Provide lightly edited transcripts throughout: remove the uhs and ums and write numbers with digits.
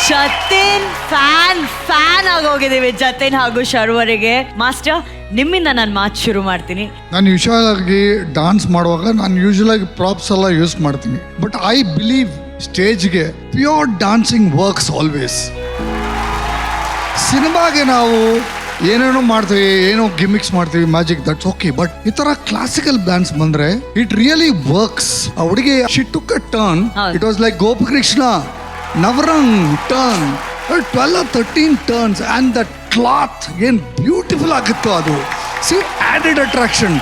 Jatin fan ಆಗೋಗಿದ್ದೀವಿ Jatin ಹಾಗೂ ಶರ್ವರಿಗೆ. Master, ನಿಮ್ಮಿಂದ ನಾನು ಮಾತು ಶುರು ಮಾಡ್ತೀನಿ. ನಾನು ಯೂಶುವಲಾಗಿ ಡಾನ್ಸ್ ಮಾಡುವಾಗ ನಾನು ಯೂಶುವಲಾಗಿ ಪ್ರಾಪ್ಸ್ ಎಲ್ಲ ಯೂಸ್ ಮಾಡ್ತೀನಿ. ಬಟ್ ಐ ಬಿಲೀವ್ ಸ್ಟೇಜ್ಗೆ ಪ್ಯೂರ್ ಡಾನ್ಸಿಂಗ್ ವರ್ಕ್ಸ್ ಆಲ್ವೇಸ್. ಸಿನಿಮಾಗೆ ನಾವು ಏನೇನೋ ಮಾಡ್ತೀವಿ, ಏನೋ ಗಿಮಿಕ್ಸ್ ಮಾಡ್ತೀವಿ, ಮ್ಯಾಜಿಕ್, ದಟ್ಸ್ ಓಕೆ. ಬಟ್ ಈ ತರ ಕ್ಲಾಸಿಕಲ್ ಡ್ಯಾನ್ಸ್ ಬಂದ್ರೆ ಇಟ್ ರಿಯಲಿ ವರ್ಕ್ಸ್. ಆ ಹುಡುಗಿ she took a turn. It was like Gopakrishna Navrang turn, 12 or 13 turns and that cloth ಏನ್ ಬ್ಯೂಟಿಫುಲ್ ಆಗಿತ್ತು ಅದು. She added attraction.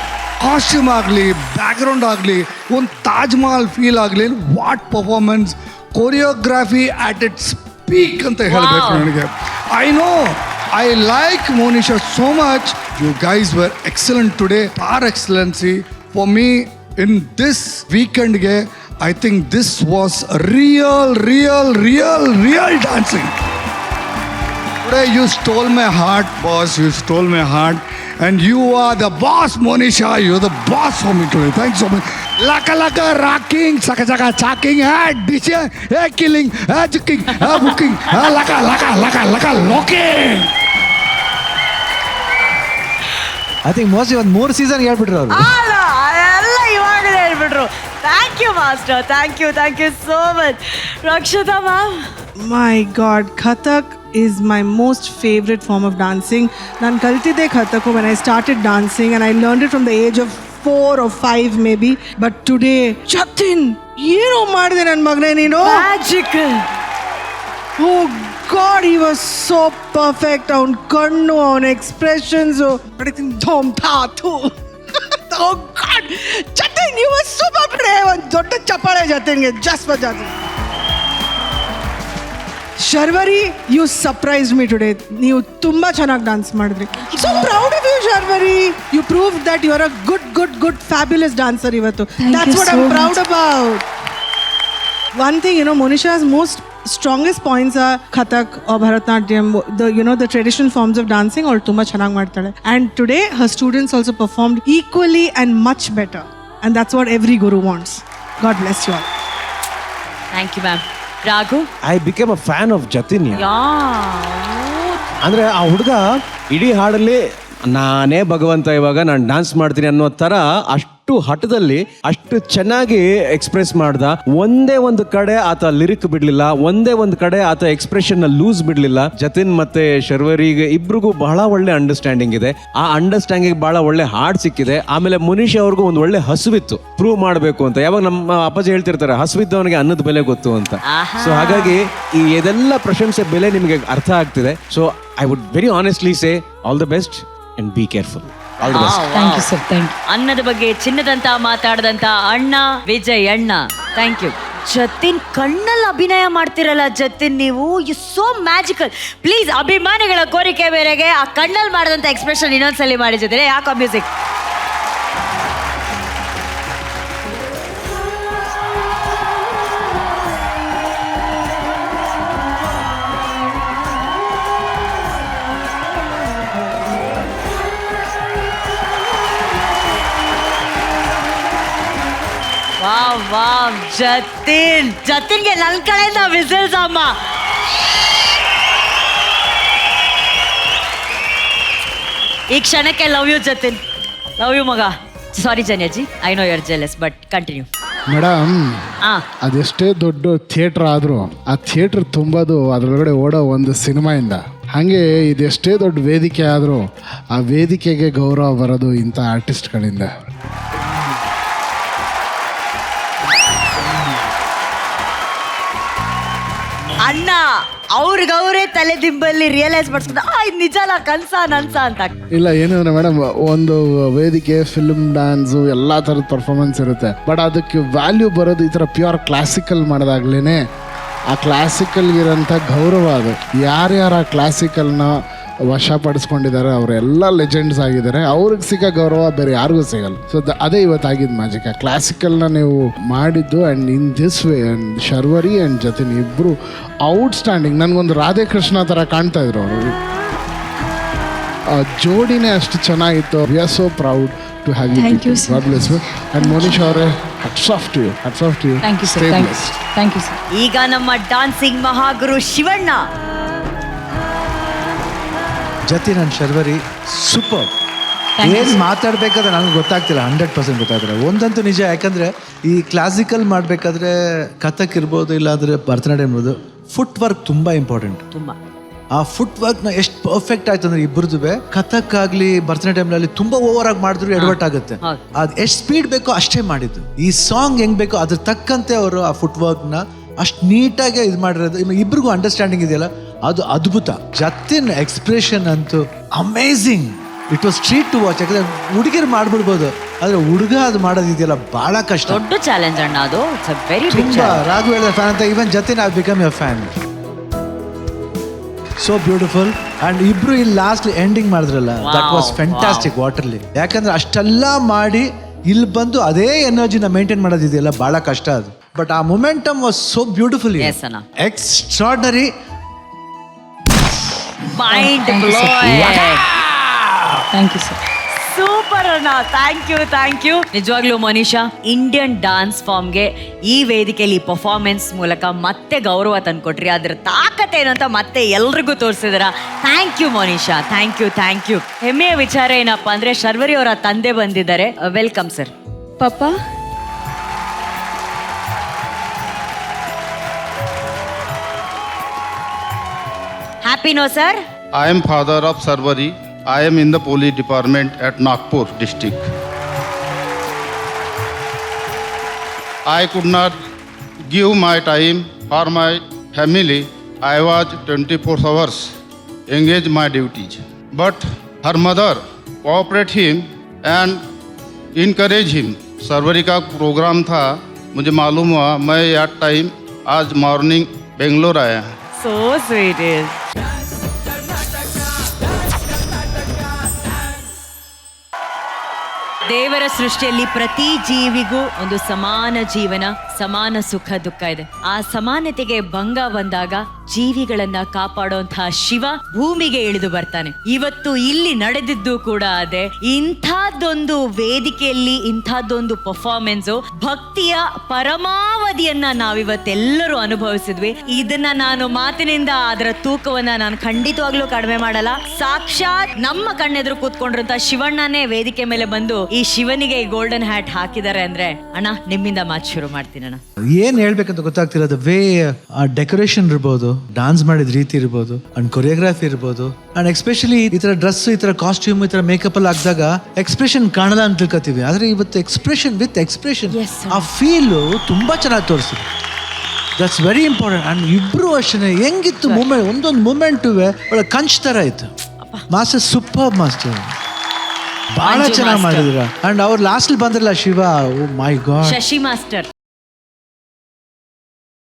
ಕಾಸ್ಟ್ಯೂಮ್ ಆಗಲಿ, ಬ್ಯಾಕ್ಗ್ರೌಂಡ್ ಆಗಲಿ, ಒಂದು ತಾಜ್ ಮಹಲ್ ಫೀಲ್ ಆಗಲಿ, what performance, choreography at its peak ಅಂತ ಹೇಳಬೇಕು ನನಗೆ. I know I like Monisha so much. You guys were excellent today. Par excellency. For me, in this weekend, I think this was real dancing. Today you stole my heart, boss. You stole my heart. And you are the boss, Monisha. You're the boss for me today. Thanks so much. Laka, rocking, saka, chalking, dishing, killing, juking, booking, laka, locking. I think mostly ಒಂದು 3 season ಹೇಳ್ಬಿಟ್ರು ಅವರು. ಎಲ್ಲ ಇವಾಗಲೇ ಹೇಳ್ಬಿಟ್ರು. Thank you master, thank you so much. Rakshita ma'am. My God, Kathak is my most favorite form of dancing. ನಾನು ಕಲ್ತಿದ್ದೆ Kathak when I started dancing and I learned it from the age of 4 or 5 maybe. But today, Jatin, ಏನೋ ಮಾಡಿದೆ ನನ್ನ ಮಗನೇ ನೀನು. Magical. Oh God, he was so perfect. ಅವನ ಕಣ್ಣು, ಅವನ expressions, ಧೋಮ್ ಥಾ ಥೂ. Oh God, Jatin, you were super today. ಒಂದು ದೊಡ್ಡ ಚಪ್ಪಾಳೆ ಜತಿನ್ಗೆ, just for Jatin. Sharvari, you surprised me today. ನೀವು ತುಂಬಾ ಚೆನ್ನಾಗಿ ಡಾನ್ಸ್ ಮಾಡಿದ್ರಿ. So proud of you, Sharvari. You proved that you are a good fabulous dancer ಇವತ್ತು. That's what I'm proud about. One thing, Monisha's most strongest points are Kathak or Bharatanatyam, the traditional forms of dancing, or tumba chanag ಮಾಡ್ತಾಳೆ. And today her students also performed equally and much better. And that's what every guru wants. God bless you all. Thank you ma'am. Raghu. I became a fan of Jatin. ಅಂದ್ರೆ ಆ ಹುಡುಗ ಇಡೀ ಹಾಡಲ್ಲಿ ನಾನೇ ಭಗವಂತ, ಇವಾಗ ನಾನು dance ಮಾಡ್ತೀನಿ ಅನ್ನೋ ತರ ಅಷ್ಟು ಹಠದಲ್ಲಿ ಅಷ್ಟು ಚೆನ್ನಾಗಿ ಎಕ್ಸ್ಪ್ರೆಸ್ ಮಾಡ್ದ. ಒಂದೇ ಒಂದು ಕಡೆ ಆತ ಲಿರಿಕ್ ಬಿಡ್ಲಿಲ್ಲ, ಒಂದೇ ಒಂದು ಕಡೆ ಆತ ಎಕ್ಸ್ಪ್ರೆಷನ್ ಲೂಸ್ ಬಿಡ್ಲಿಲ್ಲ. ಜತಿನ್ ಮತ್ತೆ ಶರ್ವರಿಗೆ ಇಬ್ರಿಗೂ ಬಹಳ ಒಳ್ಳೆ ಅಂಡರ್ಸ್ಟ್ಯಾಂಡಿಂಗ್ ಇದೆ. ಆ ಅಂಡರ್ಸ್ಟ್ಯಾಂಡಿಂಗ್ ಬಹಳ ಒಳ್ಳೆ ಹಾಡ್ ಸಿಕ್ಕಿದೆ. ಆಮೇಲೆ ಮುನೀಶ್ ಅವ್ರಿಗೂ ಒಂದು ಒಳ್ಳೆ ಹಸುವಿತ್ತು ಪ್ರೂವ್ ಮಾಡಬೇಕು ಅಂತ. ಯಾವಾಗ ನಮ್ಮ ಅಪ್ಪಾಜಿ ಹೇಳ್ತಿರ್ತಾರೆ, ಹಸುವಿದ್ದವನಿಗೆ ಅನ್ನದ ಬೆಲೆ ಗೊತ್ತು ಅಂತ. ಸೊ ಹಾಗಾಗಿ ಈ ಇದೆಲ್ಲ ಪ್ರಶಂಸೆ ಬೆಲೆ ನಿಮಗೆ ಅರ್ಥ ಆಗ್ತಿದೆ. So I would very honestly say all the best and be careful. All the best. Thank you sir, thank you. ಅನ್ನದ ಬಗ್ಗೆ ಚಿನ್ನದಂತ ಮಾತಾಡದಂತ ಅಣ್ಣ ವಿಜಯ್ ಅಣ್ಣ, ಥ್ಯಾಂಕ್ ಯು. ಜತಿನ್ ಕಣ್ಣಲ್ಲಿ ಅಭಿನಯ ಮಾಡ್ತಿರಲ್ಲ ಜತಿನ್, ನೀವು ಯು ಸೋ ಮ್ಯಾಜಿಕಲ್. ಪ್ಲೀಸ್ ಅಭಿಮಾನಿಗಳ ಕೋರಿಕೆ ಮೇರೆಗೆ ಆ ಕಣ್ಣಲ್ಲಿ ಮಾಡಿದಂಥ ಎಕ್ಸ್ಪ್ರೆಷನ್ ಇನ್ನೊಂದ್ಸಲಿ ಮಾಡಿ ಜೊತೆ. ಯಾಕೆ ಮ್ಯೂಸಿಕ್. ವಾವ್ ಜತಿನ್ಗೆ ನನ್ನ ಕಡೆಯಿಂದ ವಿಸಿಲ್ಸ್ ಅಮ್ಮ. ಈ ಕ್ಷಣಕ್ಕೆ love you Jatin, love you ಮಗ. Sorry Janyaji, I know you are jealous, but continue. Madam, ಅದೆಷ್ಟೇ ದೊಡ್ಡ ಥಿಯೇಟ್ರ್ ಆದರೂ ಆ ಥಿಯೇಟ್ರ್ ತುಂಬೋದು ಅದರೊಳಗಡೆ ಓಡೋ ಒಂದು ಸಿನಿಮಾಯಿಂದ. ಹಾಗೆ ಇದೆಷ್ಟೇ ದೊಡ್ಡ ವೇದಿಕೆ ಆದರೂ ಆ ವೇದಿಕೆಗೆ ಗೌರವ ಬರೋದು ಇಂಥ ಆರ್ಟಿಸ್ಟ್ಗಳಿಂದ. ಅಣ್ಣ ಅವ್ರಿಗವರೇ ತಲೆ ದಿಂಬಲ್ಲಿ ರಿಯಲೈಸ್ ಮಾಡ್ಸ್ಕೊಂಡು ಇದು ನಿಜಾಲ ಕನ್ಸ ನನ್ಸ ಅಂತ. ಇಲ್ಲ, ಏನಂದ್ರೆ ಮೇಡಮ್, ಒಂದು ವೇದಿಕೆ, ಫಿಲ್ಮ್, ಡ್ಯಾನ್ಸು ಎಲ್ಲ ಥರದ ಪರ್ಫಾರ್ಮೆನ್ಸ್ ಇರುತ್ತೆ. ಬಟ್ ಅದಕ್ಕೆ ವ್ಯಾಲ್ಯೂ ಬರೋದು ಈ ಥರ ಪ್ಯೂರ್ ಕ್ಲಾಸಿಕಲ್ ಮಾಡೋದಾಗ್ಲೇ. ಆ ಕ್ಲಾಸಿಕಲ್ಗಿರೋಂಥ ಗೌರವ ಅದು. ಯಾರ್ಯಾರು ಆ ಕ್ಲಾಸಿಕಲ್ನ ವಶಪಡಿಸ್ಕೊಂಡಿದ್ದಾರೆ ಅವರೆಲ್ಲ ಲೆಜೆಂಡ್ಸ್ ಆಗಿದ್ದಾರೆ. ಅವ್ರಿಗೆ ಸಿಗೋ ಗೌರವ ಬೇರೆ ಯಾರಿಗೂ ಸಿಗಲ್ಲ. ಸೊ ಅದೇ ಇವತ್ತಾಗಿದ್ದು ಮ್ಯಾಜಿಕ್. ಆ ಕ್ಲಾಸಿಕಲ್ನ ನೀವು ಮಾಡಿದ್ದು and in this way. And Sharvari and Jatin ಇಬ್ಬರು ಔಟ್ಸ್ಟ್ಯಾಂಡಿಂಗ್. ನನಗೊಂದು ರಾಧೆ ಕೃಷ್ಣ ಥರ ಕಾಣ್ತಾ ಇದ್ರು ಅವರು. ಜೋಡಿನೇ ಅಷ್ಟು ಚೆನ್ನಾಗಿತ್ತು. We are so proud. to have you. Thank you, sir. God bless you. And Monisha ಅವರೇ, hats off to you. Hats off to you. Thank you sir Stay thank you blessed. Thank you sir. ಈಗ ನಮ್ಮ dancing ಮಹಾಗುರು Shivanna. Jatin and Sharvari super. ಏನು ಮಾತಾಡ್ಬೇಕಾದ್ರೆ ನನಗೆ ಗೊತ್ತಾಗ್ತಿಲ್ಲ, 100% ಗೊತ್ತಾಗ್ತಿಲ್ಲ. ಒಂದಂತೂ ನಿಜ, ಯಾಕಂದ್ರೆ ಈ ಕ್ಲಾಸಿಕಲ್ ಮಾಡಬೇಕಾದ್ರೆ ಕಥಕ್ ಇರ್ಬೋದು, ಇಲ್ಲಾಂದ್ರೆ ಭರತನಾಟ್ಯ ಇರ್ಬೋದು, ಫುಟ್ ವರ್ಕ್ ತುಂಬಾ ಇಂಪಾರ್ಟೆಂಟ್. ತುಂಬಾ ಆ ಫುಟ್ ವರ್ಕ್ನ ಎಷ್ಟು ಪರ್ಫೆಕ್ಟ್ ಆಯ್ತು ಅಂದ್ರೆ ಇಬ್ಬರದುವೆ, ಕಥಕ್ ಆಗಲಿ ಭರತನಾಟ್ಯಂನಲ್ಲಿ ತುಂಬಾ ಓವರ್ ಆಗಿ ಮಾಡಿದ್ರು ಎಡವಟ್ ಆಗುತ್ತೆ. ಹೌದು. ಅದು ಎಷ್ಟು ಸ್ಪೀಡ್ ಬೇಕೋ ಅಷ್ಟೇ ಮಾಡಿದ್ದು. ಈ ಸಾಂಗ್ ಹೆಂಗ್ ಬೇಕೋ ಅದ್ರ ತಕ್ಕಂತೆ ಅವರು ಆ ಫುಟ್ ವರ್ಕ್ನ ಅಷ್ಟು ನೀಟಾಗಿ ಇದು ಮಾಡಿರೋದು. ಇಬ್ರಿಗೂ ಅಂಡರ್ಸ್ಟ್ಯಾಂಡಿಂಗ್ ಇದೆಯಲ್ಲ, ಅದು ಅದ್ಭುತ. ಜತಿನ್ ಎಕ್ಸ್ಪ್ರೆಷನ್ ಅಂತೂ amazing. It was treat to watch. ಯಾಕಂದ್ರೆ ಹುಡುಗಿರು ಮಾಡ್ಬಿಡ್ಬೋದು, ಆದ್ರೆ ಹುಡುಗ ಅದು ಮಾಡೋದಿದೆಯಲ್ಲ ಬಹಳ ಕಷ್ಟ. ದೊಡ್ಡ ಚಾಲೆಂಜ್ ಅಣ್ಣ ಅದು. ಇಟ್ಸ್ ಅ ವೆರಿ ಬಿಗ್ ತುಂಬಾ ರಾಘವೇಂದ್ರ ಫ್ಯಾನ್ ಅಂತ. Even Jatin I become A fan. So beautiful. And ಇಬ್ರು ಇಲ್ಲಿ ಲಾಸ್ಟ್ ಎಂಡಿಂಗ್ ಮಾಡಿದ್ರಲ್ಲ, ದಟ್ ವಾಸ್ ಫ್ಯಾಂಟಾಸ್ಟಿಕ್ ವಾಟರ್ಲಿ. ಯಾಕಂದ್ರೆ ಅಷ್ಟೆಲ್ಲ ಮಾಡಿ ಇಲ್ಲಿ ಬಂದು ಅದೇ ಎನರ್ಜಿನ ಮೇಂಟೈನ್ ಮಾಡೋದಿದೆಯಲ್ಲ ಬಹಳ ಕಷ್ಟ ಅದು. ಬಟ್ ಆ momentum was so beautiful, Yes, ಅಣ್ಣ. Extraordinary. Mind Thank you, sir. Blowing. Thank you sir. Super ಅಣ್ಣ. Thank you. ನಿಜವಾಗ್ಲೂ ಮನೀಷಾ, ಇಂಡಿಯನ್ ಡಾನ್ಸ್ ಫಾರ್ಮ್ಗೆ ಈ ವೇದಿಕೆಯಲ್ಲಿ ಪರ್ಫಾರ್ಮೆನ್ಸ್ ಮೂಲಕ ಮತ್ತೆ ಗೌರವ ತಂದ್ಕೊಟ್ರಿ. ಅದ್ರ ತಾಕತ್ ಏನು ಅಂತ ಮತ್ತೆ ಎಲ್ರಿಗೂ ತೋರಿಸಿದಾರ. Thank you Manisha, thank you. ಹೆಮ್ಮೆಯ ವಿಚಾರ ಏನಪ್ಪಾ ಅಂದ್ರೆ ಶರ್ವರಿ ಅವರ ತಂದೆ ಬಂದಿದ್ದಾರೆ. Welcome sir. ಪಾಪ ಹ್ಯಾಪಿ ನೋ sir. I am father of Sarvari. I am in the police department at Nagpur district. I could not give my time for my family. I was 24 hours engaged my duties. But her mother cooperate him and encourage him. Sarwari का programme था, मुझे मालूम हुआ, मैं यार time आज morning Bangalore आया. So sweet. ದೇವರ ಸೃಷ್ಟಿಯಲ್ಲಿ ಪ್ರತಿ ಜೀವಿಗೂ ಒಂದು ಸಮಾನ ಜೀವನ, ಸಮಾನ ಸುಖ ದುಃಖ ಇದೆ. ಆ ಸಮಾನತೆಗೆ ಭಂಗ ಬಂದಾಗ ಜೀವಿಗಳನ್ನ ಕಾಪಾಡುವಂತಹ ಶಿವ ಭೂಮಿಗೆ ಇಳಿದು ಬರ್ತಾನೆ. ಇವತ್ತು ಇಲ್ಲಿ ನಡೆದಿದ್ದು ಕೂಡ ಅದೇ. ಇಂಥದ್ದೊಂದು ವೇದಿಕೆಯಲ್ಲಿ ಇಂಥದ್ದೊಂದು ಪರ್ಫಾರ್ಮೆನ್ಸ್, ಭಕ್ತಿಯ ಪರಮಾವಧಿಯನ್ನ ನಾವಿವತ್ತೆಲ್ಲರೂ ಅನುಭವಿಸಿದ್ವಿ. ಇದನ್ನ ನಾನು ಮಾತಿನಿಂದ ಅದರ ತೂಕವನ್ನ ನಾನು ಖಂಡಿತವಾಗ್ಲೂ ಕಡಿಮೆ ಮಾಡಲ್ಲ. ಸಾಕ್ಷಾತ್ ನಮ್ಮ ಕಣ್ಣೆದುರು ಕೂತ್ಕೊಂಡಿರುವಂತ ಶಿವಣ್ಣನೇ ವೇದಿಕೆ ಮೇಲೆ ಬಂದು ಈ ಶಿವನಿಗೆ ಈ ಗೋಲ್ಡನ್ ಹ್ಯಾಟ್ ಹಾಕಿದ್ದಾರೆ ಅಂದ್ರೆ ಅಣ್ಣ ನಿಮ್ಮಿಂದ ಮಾತು ಶುರು ಮಾಡ್ತೀನಿ ಅಣ್ಣ. ಏನ್ ಹೇಳ್ಬೇಕಂತ ಗೊತ್ತಾಗ್ತಿರೋದು. ವೇ ಡೆಕೋರೇಷನ್ ಇರ್ಬೋದು, ಡಾನ್ಸ್ ಮಾಡಿದ ರೀತಿ ಇರ್ಬೋದು, ಅಂಡ್ ಕೊರಿಯೋಗ್ರಫಿ ಇರ್ಬೋದು, ಅಂಡ್ ಎಸ್ಪೆಷಲಿ ಈ ತರ ಡ್ರೆಸ್, ಈ ತರ ಕಾಸ್ಟ್ಯೂಮ್, ಈ ತರ ಮೇಕಪ್ ಅಲ್ಲಿ ಹಾಕಿದಾಗ ಎಕ್ಸ್ಪ್ರೆಷನ್ ಕಾಣಲ್ಲ ಅಂತ ತಿಳ್ಕೊತೀವಿ. ಆದ್ರೆ ಇವತ್ತು ಎಕ್ಸ್ಪ್ರೆಷನ್ ವಿತ್ ಎಕ್ಸ್ಪ್ರೆಷನ್, ಆ ಫೀಲು ತುಂಬಾ ಚೆನ್ನಾಗಿ ತೋರಿಸಿದೆ. That's very important. ಅಂಡ್ ಇಬ್ರು ಅಷ್ಟೇ ಹೆಂಗಿತ್ತು ಮೂಮೆಂಟ್, ಒಂದೊಂದು ಮೂಮೆಂಟ್ ಒಳ್ಳೆ ಕಂಚ್ ತರ ಇತ್ತು. ಮಾಸ್ಟರ್ ಸೂಪರ್ ಮಾಸ್ಟರ್, ಬಹಳ ಚೆನ್ನಾಗಿ ಮಾಡಿದ್ರ. ಅಂಡ್ ಅವ್ರು ಲಾಸ್ಟ್ ಬಂದ್ರಲ್ಲ ಶಿವ, ಓ ಮೈ ಗಾಡ್, ಶಶಿ ಮಾಸ್ಟರ್